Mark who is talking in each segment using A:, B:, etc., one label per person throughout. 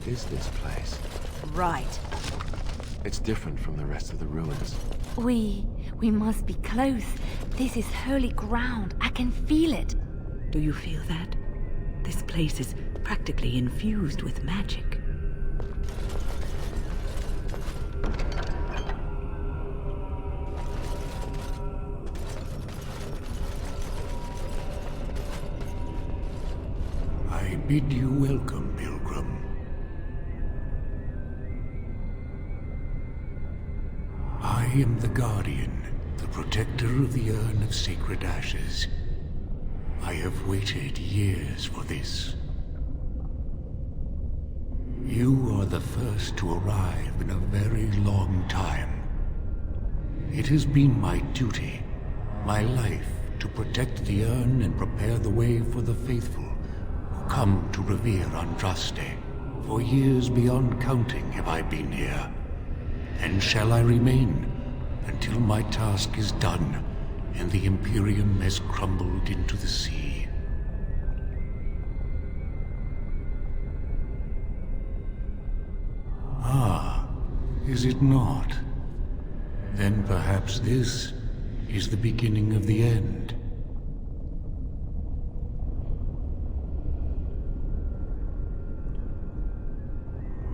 A: is this place?
B: Right.
A: It's different from the rest of the ruins.
B: We must be close. This is holy ground. I can feel it.
C: Do you feel that? This place is practically infused with magic.
D: I bid you welcome, pilgrim. I am the Guardian, the protector of the urn of sacred ashes. I have waited years for this. You are the first to arrive in a very long time. It has been my duty, my life, to protect the urn and prepare the way for the faithful who come to revere Andraste. For years beyond counting have I been here, and shall I remain until my task is done and the Imperium has crumbled into the sea. Ah, is it not? Then perhaps this is the beginning of the end.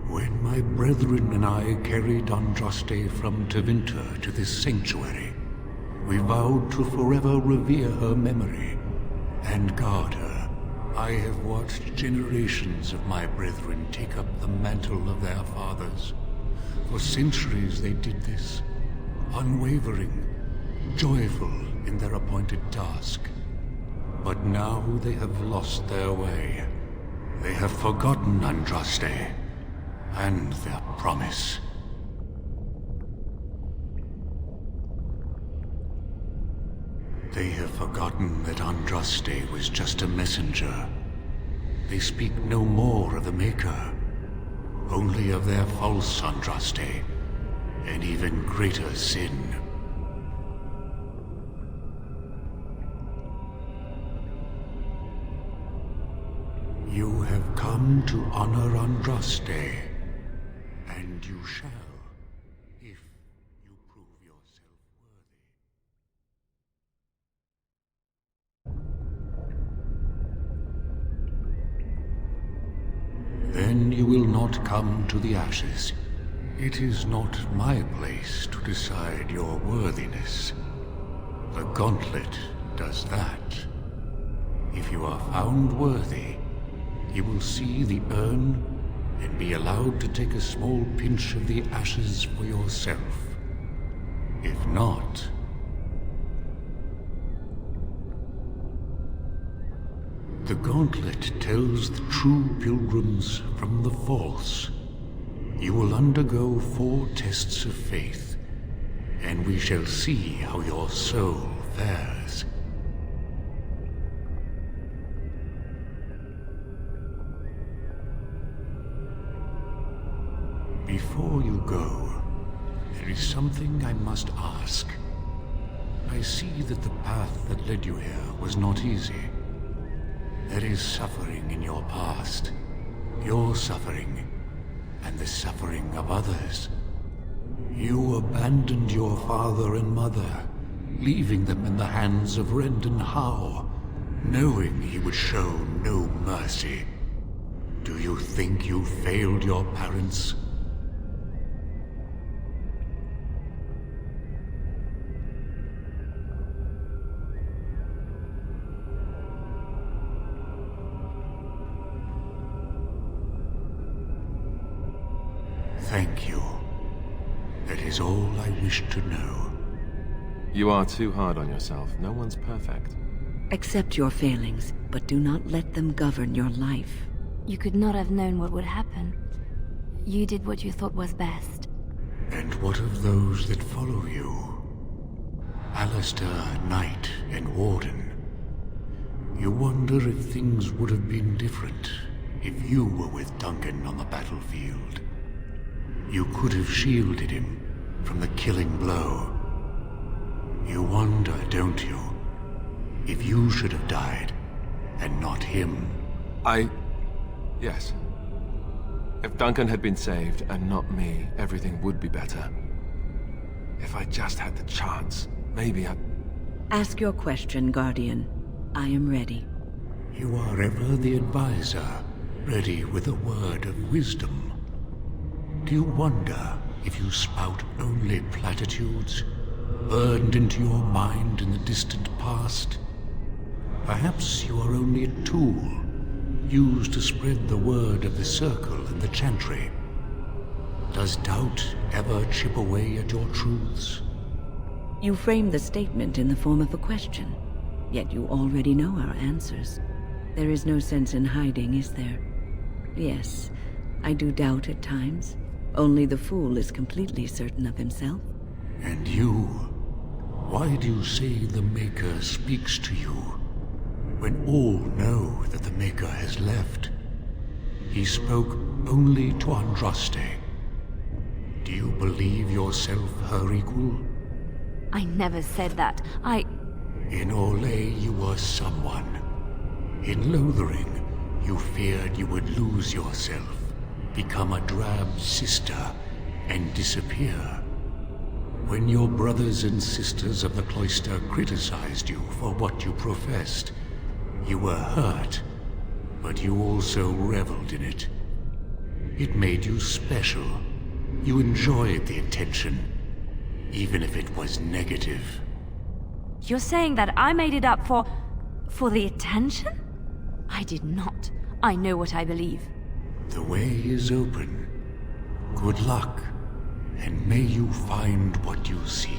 D: When my brethren and I carried Andraste from Tevinter to this sanctuary, we vowed to forever revere her memory and guard her. I have watched generations of my brethren take up the mantle of their fathers. For centuries they did this, unwavering, joyful in their appointed task. But now they have lost their way. They have forgotten Andraste and their promise. They have forgotten that Andraste was just a messenger. They speak no more of the Maker, only of their false Andraste, and even greater sin. You have come to honor Andraste, and you shall, if you prove yourself worthy. Then you will not come to the ashes. It is not my place to decide your worthiness. The Gauntlet does that. If you are found worthy, you will see the urn and be allowed to take a small pinch of the ashes for yourself. If not... The Gauntlet tells the true pilgrims from the false. You will undergo 4 tests of faith, and we shall see how your soul fares. Before you go, there is something I must ask. I see that the path that led you here was not easy. There is suffering in your past, your suffering, and the suffering of others. You abandoned your father and mother, leaving them in the hands of Rendon Howe, knowing he would show no mercy. Do you think you failed your parents? Thank you. That is all I wish to know.
A: You are too hard on yourself. No one's perfect.
C: Accept your failings, but do not let them govern your life.
B: You could not have known what would happen. You did what you thought was best.
D: And what of those that follow you? Alistair, Knight, and Warden. You wonder if things would have been different if you were with Duncan on the battlefield. You could have shielded him from the killing blow. You wonder, don't you, if you should have died and not him?
A: Yes. If Duncan had been saved, and not me, everything would be better. If I just had the chance, maybe I...
C: Ask your question, Guardian. I am ready.
D: You are ever the advisor, ready with a word of wisdom. Do you wonder if you spout only platitudes, burned into your mind in the distant past? Perhaps you are only a tool, used to spread the word of the circle and the chantry. Does doubt ever chip away at your truths?
C: You framed the statement in the form of a question, yet you already know our answers. There is no sense in hiding, is there? Yes, I do doubt at times. Only the fool is completely certain of himself.
D: And you? Why do you say the Maker speaks to you, when all know that the Maker has left? He spoke only to Andraste. Do you believe yourself her equal?
B: I never said that.
D: In Orlais you were someone. In Lothering, you feared you would lose yourself, become a drab sister, and disappear. When your brothers and sisters of the cloister criticized you for what you professed, you were hurt, but you also reveled in it. It made you special. You enjoyed the attention, even if it was negative.
B: You're saying that I made it up for the attention? I did not. I know what I believe.
D: The way is open. Good luck, and may you find what you seek.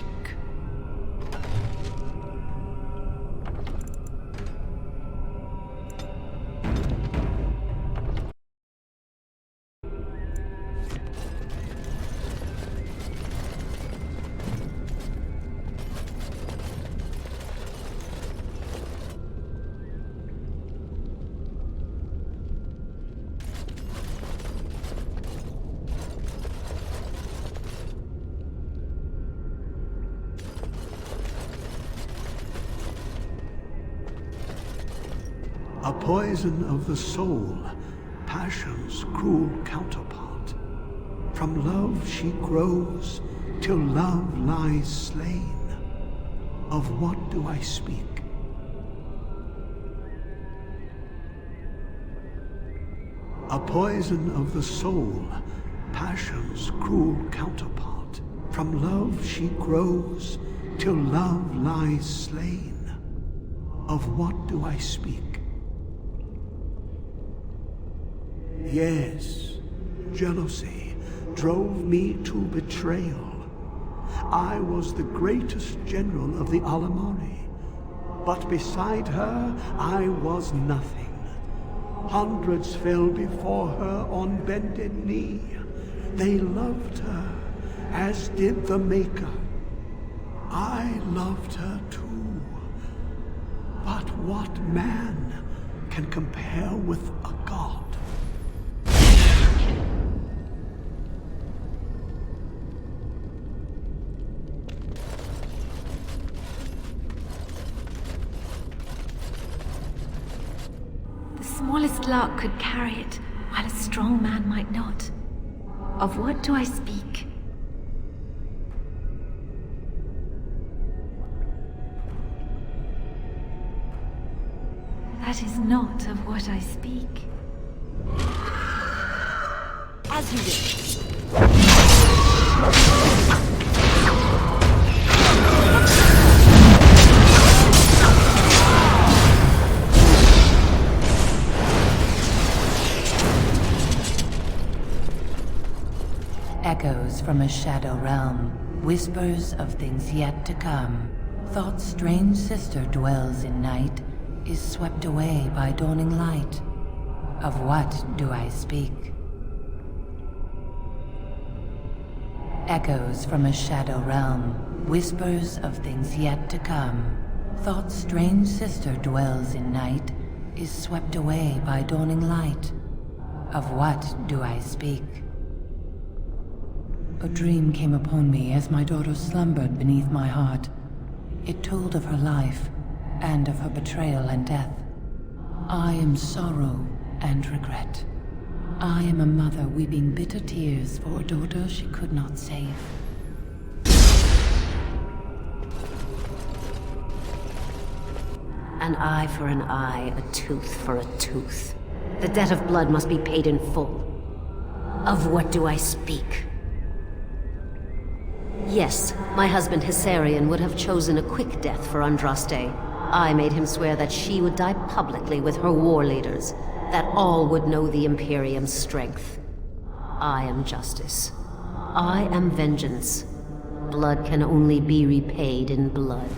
E: A poison of the soul, passion's cruel counterpart. From love she grows, till love lies slain. Of what do I speak? A poison of the soul, passion's cruel counterpart. From love she grows, till love lies slain. Of what do I speak? Yes, jealousy drove me to betrayal. I was the greatest general of the Alamari, but beside her I was nothing. Hundreds fell before her on bended knee. They loved her, as did the Maker. I loved her too. But what man can compare with a god?
B: The smallest lark could carry it, while a strong man might not. Of what do I speak? That is not of what I speak. As you wish.
F: Echoes from a shadow realm, whispers of things yet to come. Thought's strange sister dwells in night, is swept away by dawning light. Of what do I speak? Echoes from a shadow realm, whispers of things yet to come. Thought's strange sister dwells in night, is swept away by dawning light. Of what do I speak? A dream came upon me as my daughter slumbered beneath my heart. It told of her life, and of her betrayal and death. I am sorrow and regret. I am a mother weeping bitter tears for a daughter she could not save.
G: An eye for an eye, a tooth for a tooth. The debt of blood must be paid in full. Of what do I speak? Yes, my husband Hysarion would have chosen a quick death for Andraste. I made him swear that she would die publicly with her war leaders, that all would know the Imperium's strength. I am justice. I am vengeance. Blood can only be repaid in blood.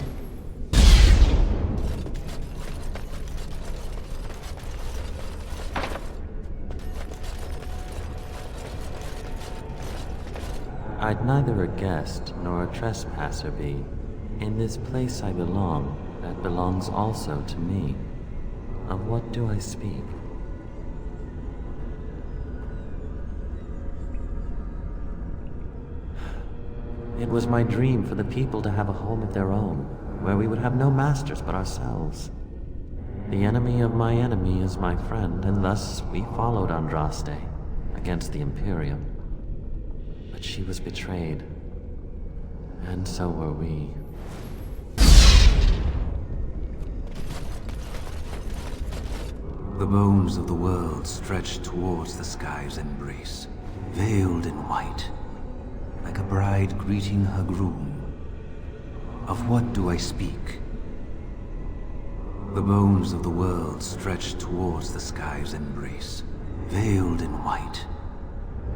H: I'd neither a guest nor a trespasser be. In this place I belong, that belongs also to me. Of what do I speak? It was my dream for the people to have a home of their own, where we would have no masters but ourselves. The enemy of my enemy is my friend, and thus we followed Andraste against the Imperium. But she was betrayed, and so were we.
D: The bones of the world stretched towards the sky's embrace, veiled in white, like a bride greeting her groom. Of what do I speak? The bones of the world stretched towards the sky's embrace, veiled in white,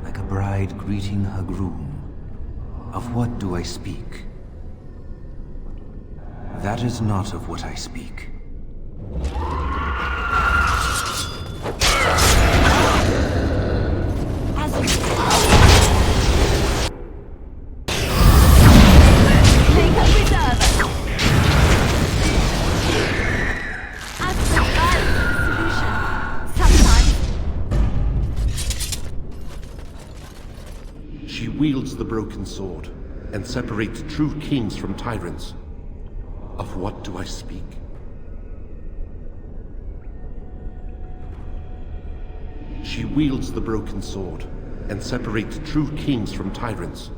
D: like a bride greeting her groom. Of what do I speak? That is not of what I speak.
I: Wields the broken sword, and separates true kings from tyrants. Of what do I speak? She wields the broken sword, and separates true kings from tyrants.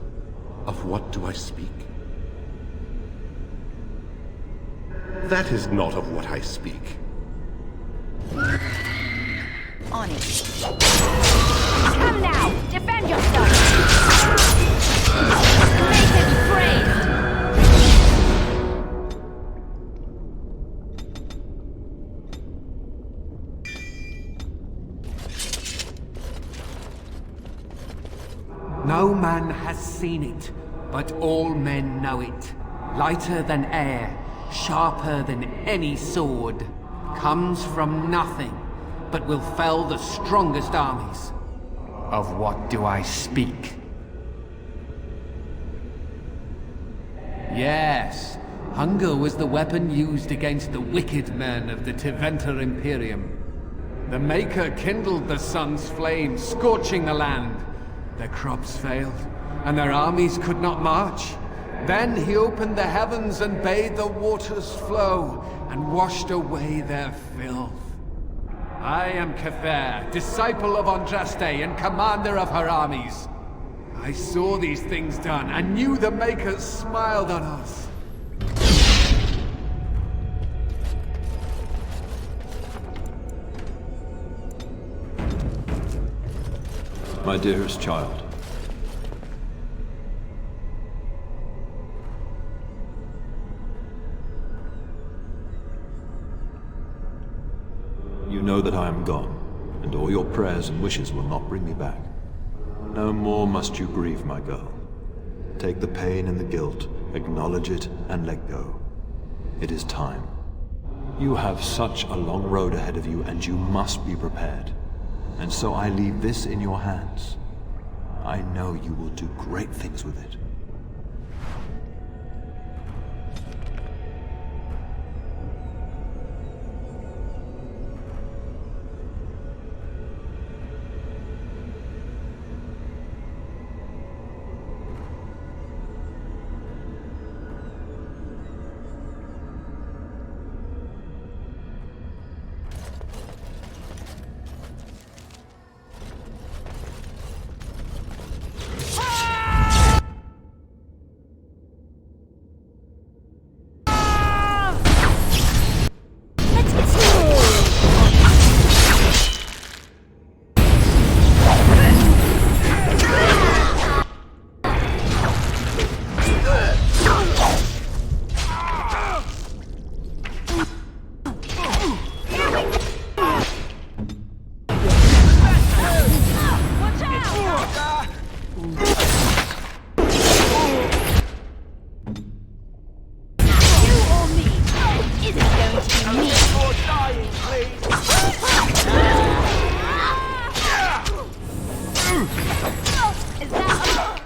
I: Of what do I speak? That is not of what I speak.
B: On it. Come now! Defend yourself! Make him praised!
J: No man has seen it, but all men know it. Lighter than air, sharper than any sword. Comes from nothing, but will fell the strongest armies. Of what do I speak? Yes, hunger was the weapon used against the wicked men of the Tevinter Imperium. The Maker kindled the sun's flame, scorching the land. Their crops failed, and their armies could not march. Then he opened the heavens and bade the waters flow, and washed away their filth. I am Kefir, disciple of Andraste and commander of her armies. I saw these things done and knew the Makers smiled on us.
A: My dearest child. You know that I am gone, and all your prayers and wishes will not bring me back. No more must you grieve, my girl. Take the pain and the guilt, acknowledge it, and let go. It is time. You have such a long road ahead of you, and you must be prepared. And so I leave this in your hands. I know you will do great things with it.
B: isn't going to be me.
E: You're dying, please.
B: Is that...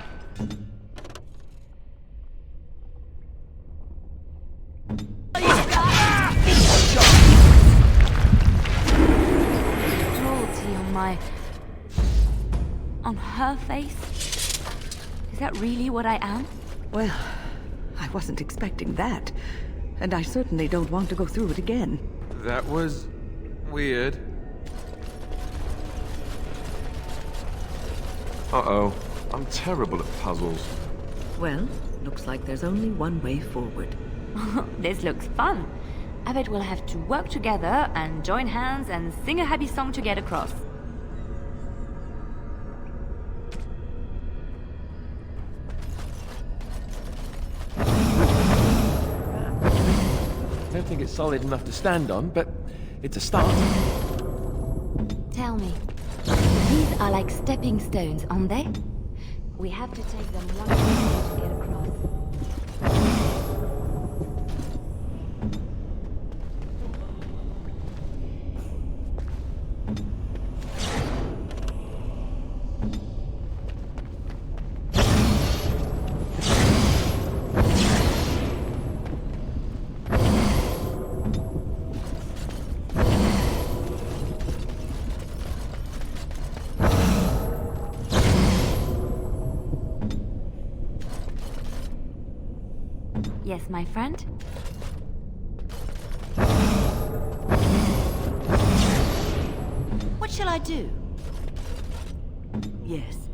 B: Cruelty on her face? Is that really what I am?
C: Well, I wasn't expecting that. And I certainly don't want to go through it again.
K: That was weird. Uh-oh. I'm terrible at puzzles.
C: Well, looks like there's only one way forward.
B: This looks fun. I bet we'll have to work together and join hands and sing a happy song to get across.
K: I don't think it's solid enough to stand on, but it's a start.
B: Tell me, these are like stepping stones, aren't they? We have to take them one way to get across. Yes, my friend? What shall I do?
C: Yes.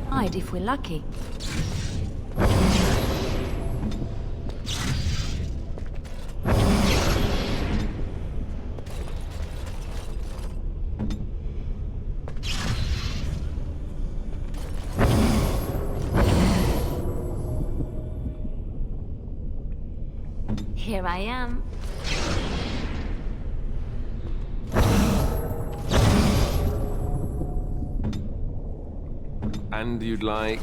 B: Hide if we're lucky. Here I am.
K: And you'd like...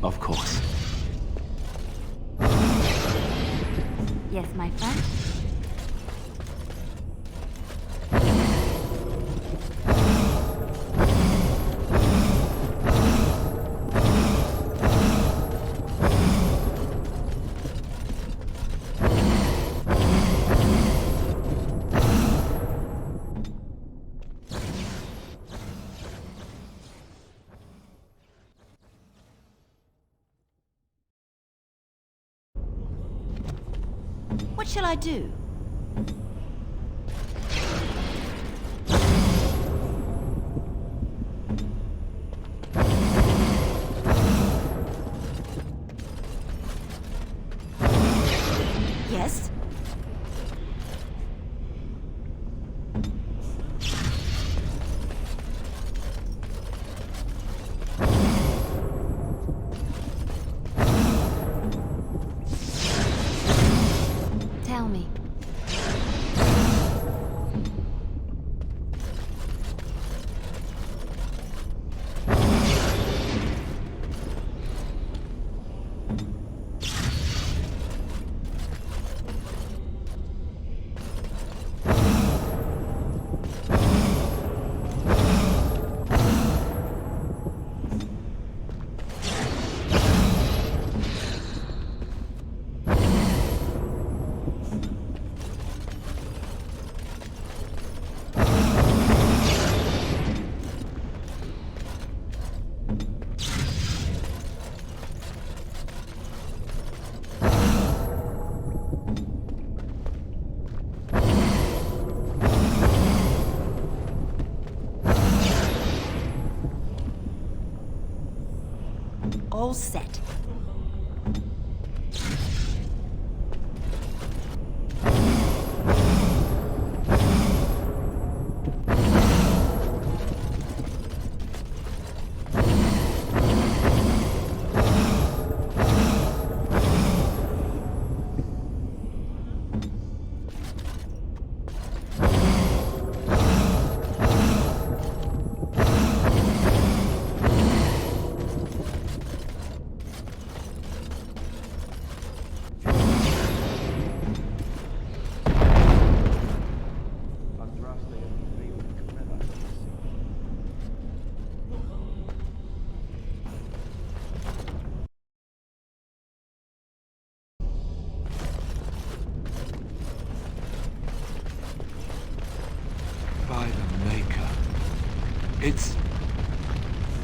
K: Of course.
B: Yes, my friend? What shall I do? Yes? Tell me.
L: all set.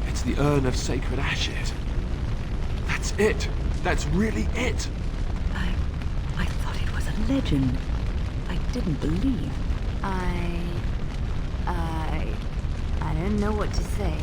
K: It's the urn of sacred ashes. That's it. That's really it.
C: I thought it was a legend. I didn't believe.
B: I don't know what to say.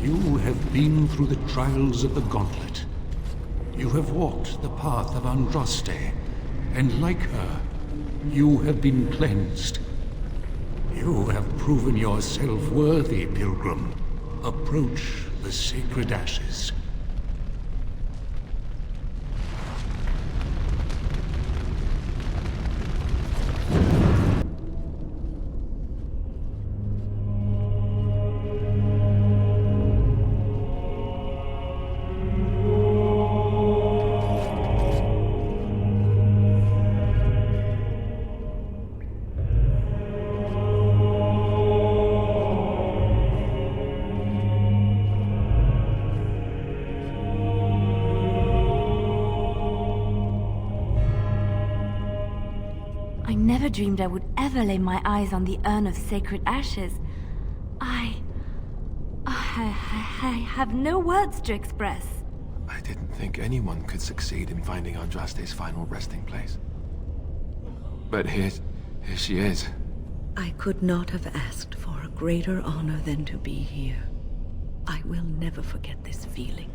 D: You have been through the trials of the Gauntlet. You have walked the path of Andraste, and like her, you have been cleansed. You have proven yourself worthy, pilgrim. Approach the sacred ashes.
B: I never dreamed I would ever lay my eyes on the urn of sacred ashes. I have no words to express.
K: I didn't think anyone could succeed in finding Andraste's final resting place. But here she is.
C: I could not have asked for a greater honor than to be here. I will never forget this feeling.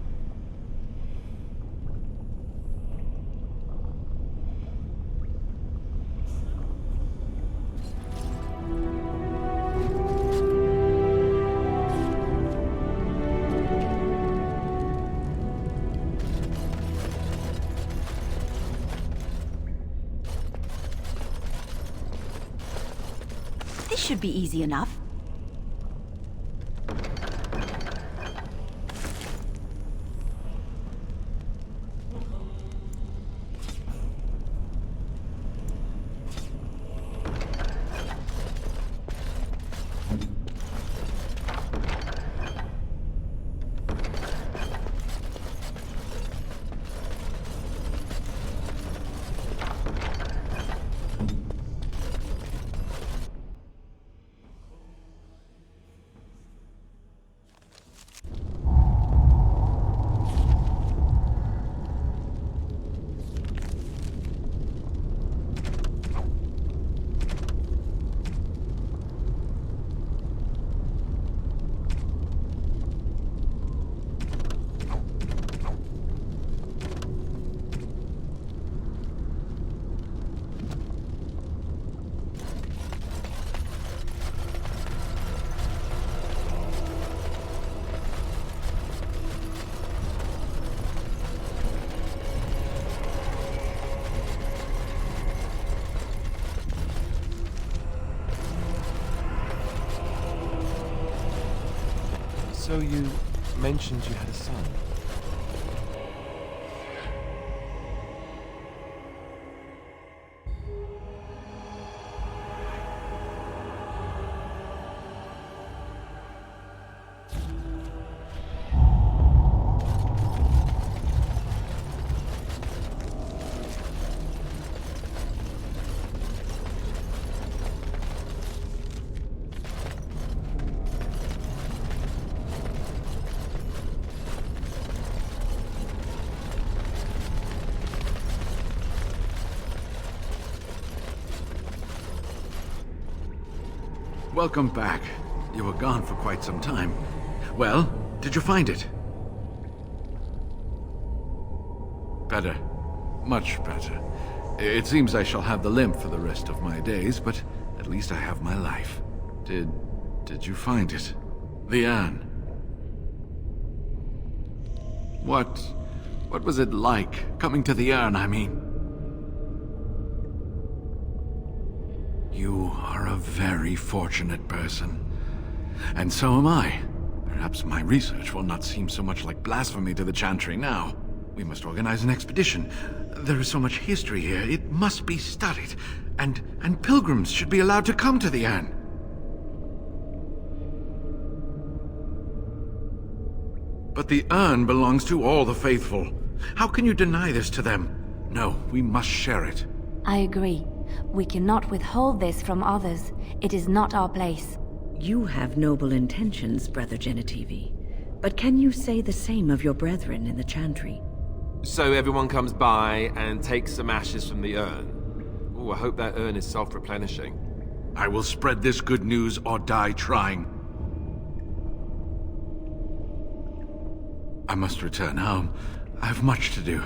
L: This should be easy enough.
K: So you mentioned you had a son.
M: Welcome back. You were gone for quite some time. Well, did you find it? Better. Much better. It seems I shall have the limp for the rest of my days, but at least I have my life. Did you find it? The urn. What was it like, coming to the urn, I mean? You are a very fortunate person. And so am I. Perhaps my research will not seem so much like blasphemy to the Chantry now. We must organize an expedition. There is so much history here, it must be studied. And pilgrims should be allowed to come to the urn. But the urn belongs to all the faithful. How can you deny this to them? No, we must share it.
N: I agree. We cannot withhold this from others. It is not our place.
C: You have noble intentions, Brother Genitivi. But can you say the same of your brethren in the Chantry?
O: So everyone comes by and takes some ashes from the urn. Ooh, I hope that urn is self-replenishing.
M: I will spread this good news or die trying. I must return home. I have much to do.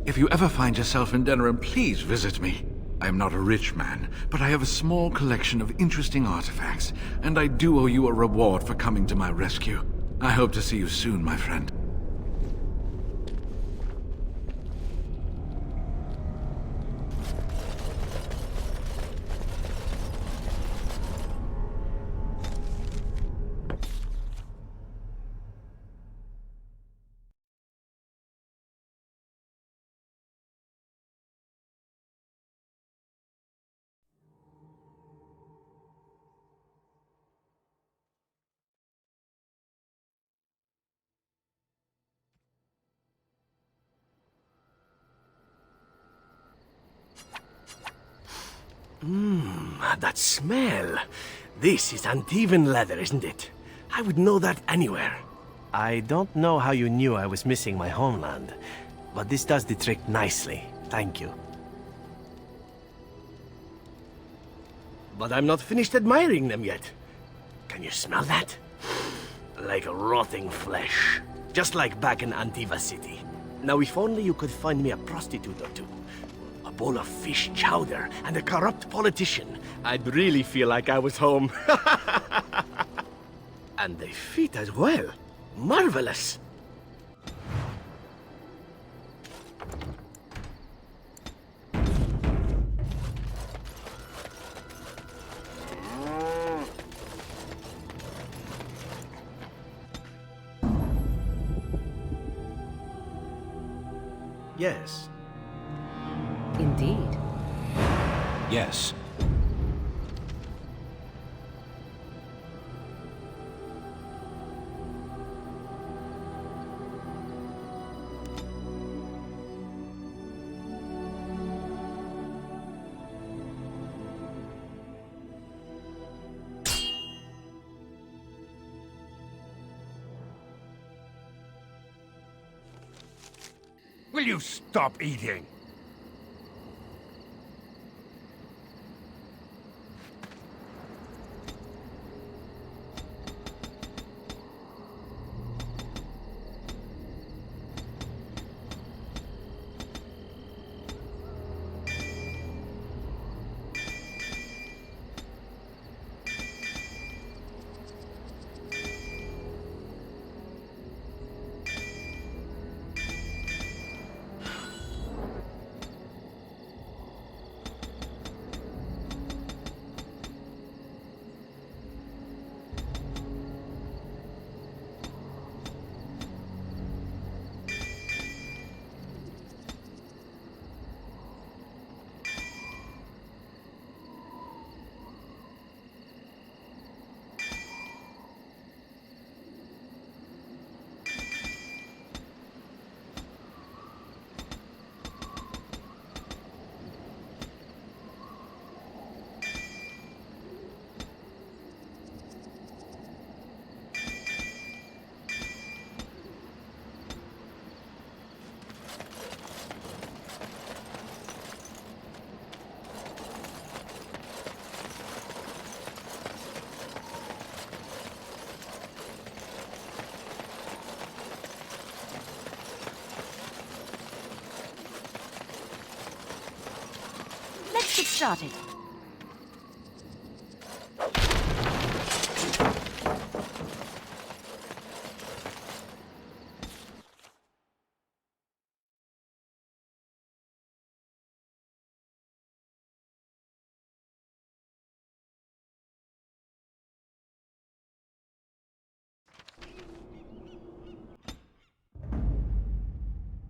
M: If you ever find yourself in Denerim, please visit me. I am not a rich man, but I have a small collection of interesting artifacts, and I do owe you a reward for coming to my rescue. I hope to see you soon, my friend.
P: That smell. This is uneven leather, isn't it? I would know that anywhere. I don't know how you knew I was missing my homeland, but this does the trick nicely. Thank you. But I'm not finished admiring them yet. Can you smell that? Like rotting flesh. Just like back in Antiva City. Now, if only you could find me a prostitute or two. A bowl of fish chowder and a corrupt politician. I'd really feel like I was home. And they fit as well. Marvelous. Yes.
G: Indeed.
A: Yes.
Q: Will you stop eating?
L: started.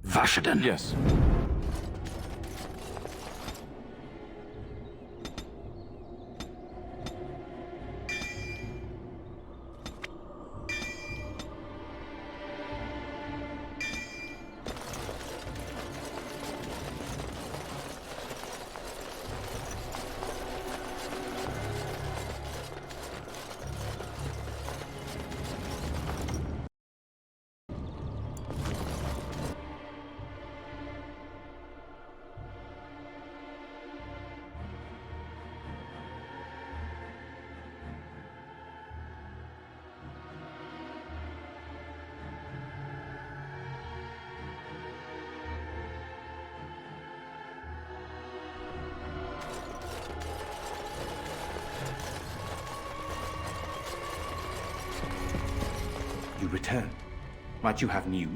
M: Vashaden.
K: Yes.
R: You return. Might you have news?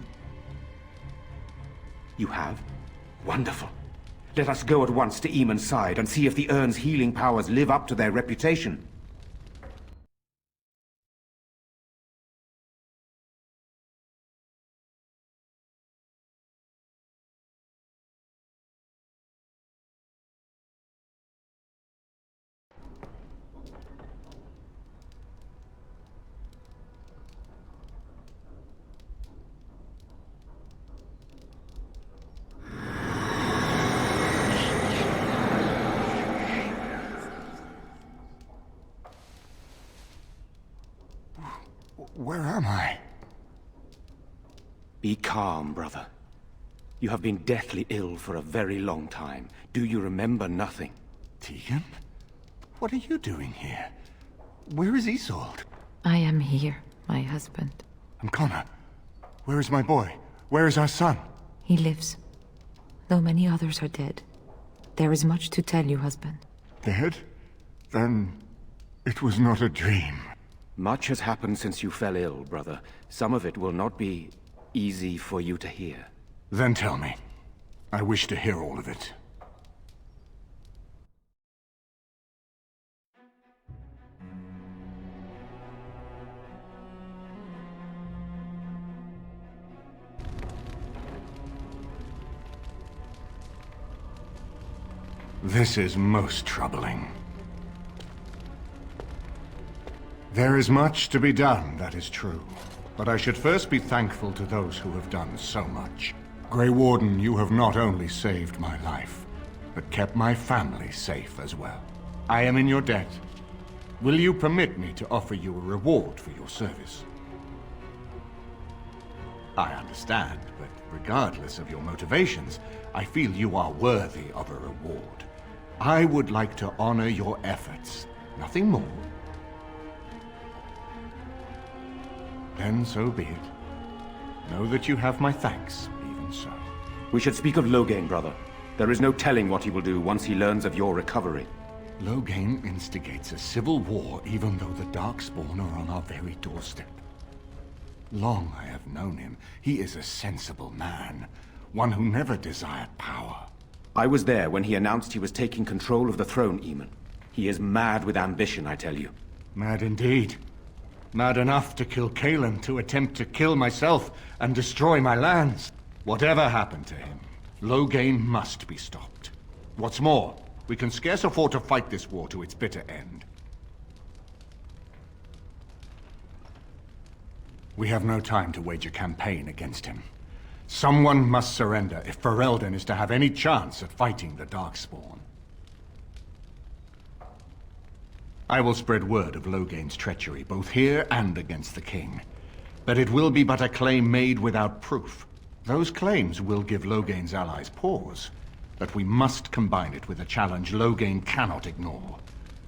R: You have? Wonderful. Let us go at once to Eamon's side and see if the urn's healing powers live up to their reputation.
Q: Where am I?
R: Be calm, brother. You have been deathly ill for a very long time. Do you remember nothing?
Q: Tegan? What are you doing here? Where is Isolde?
S: I am here, my husband.
Q: And Connor? Where is my boy? Where is our son?
S: He lives. Though many others are dead. There is much to tell you, husband.
Q: Dead? Then it was not a dream.
R: Much has happened since you fell ill, brother. Some of it will not be easy for you to hear.
Q: Then tell me. I wish to hear all of it. This is most troubling. There is much to be done, that is true. But I should first be thankful to those who have done so much. Grey Warden, you have not only saved my life, but kept my family safe as well. I am in your debt. Will you permit me to offer you a reward for your service? I understand, but regardless of your motivations, I feel you are worthy of a reward. I would like to honor your efforts, nothing more. Then so be it. Know that you have my thanks, even so.
R: We should speak of Loghain, brother. There is no telling what he will do once he learns of your recovery.
Q: Loghain instigates a civil war even though the Darkspawn are on our very doorstep. Long I have known him. He is a sensible man, one who never desired power.
R: I was there when he announced he was taking control of the throne, Eamon. He is mad with ambition, I tell you.
Q: Mad indeed. Mad enough to kill Cailan, to attempt to kill myself and destroy my lands. Whatever happened to him, Loghain must be stopped. What's more, we can scarce afford to fight this war to its bitter end. We have no time to wage a campaign against him. Someone must surrender if Ferelden is to have any chance at fighting the Darkspawn. I will spread word of Loghain's treachery, both here and against the king. But it will be but a claim made without proof. Those claims will give Loghain's allies pause, but we must combine it with a challenge Loghain cannot ignore.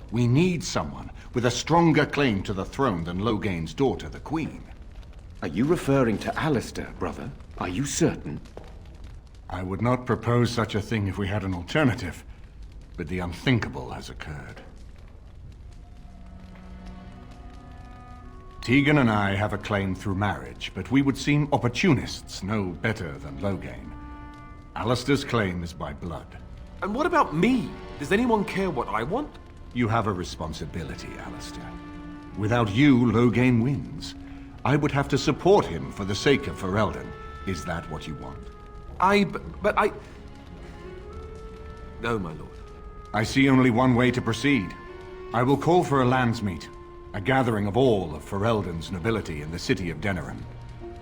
Q: We need someone with a stronger claim to the throne than Loghain's daughter, the Queen.
R: Are you referring to Alistair, brother? Are you certain?
Q: I would not propose such a thing if we had an alternative. but the unthinkable has occurred. Tegan and I have a claim through marriage, but we would seem opportunists no better than Loghain. Alistair's claim is by blood.
O: And what about me? Does anyone care what I want?
Q: You have a responsibility, Alistair. Without you, Loghain wins. I would have to support him for the sake of Ferelden. Is that what you want?
O: But I... No, my lord.
Q: I see only one way to proceed. I will call for a landsmeet, a gathering of all of Ferelden's nobility in the city of Denerim.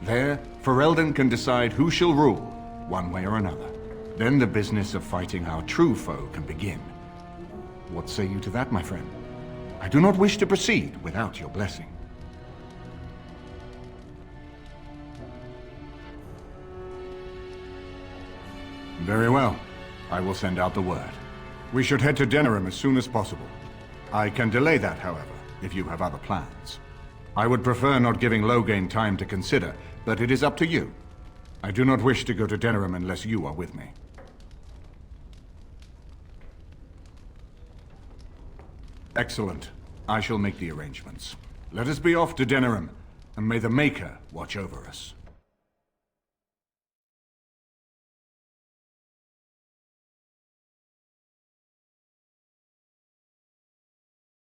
Q: There, Ferelden can decide who shall rule, one way or another. Then the business of fighting our true foe can begin. What say you to that, my friend? I do not wish to proceed without your blessing. Very well. I will send out the word. We should head to Denerim as soon as possible. I can delay that, however, if you have other plans. I would prefer not giving Loghain time to consider, but it is up to you. I do not wish to go to Denerim unless you are with me. Excellent. I shall make the arrangements. Let us be off to Denerim, and may the Maker watch over us.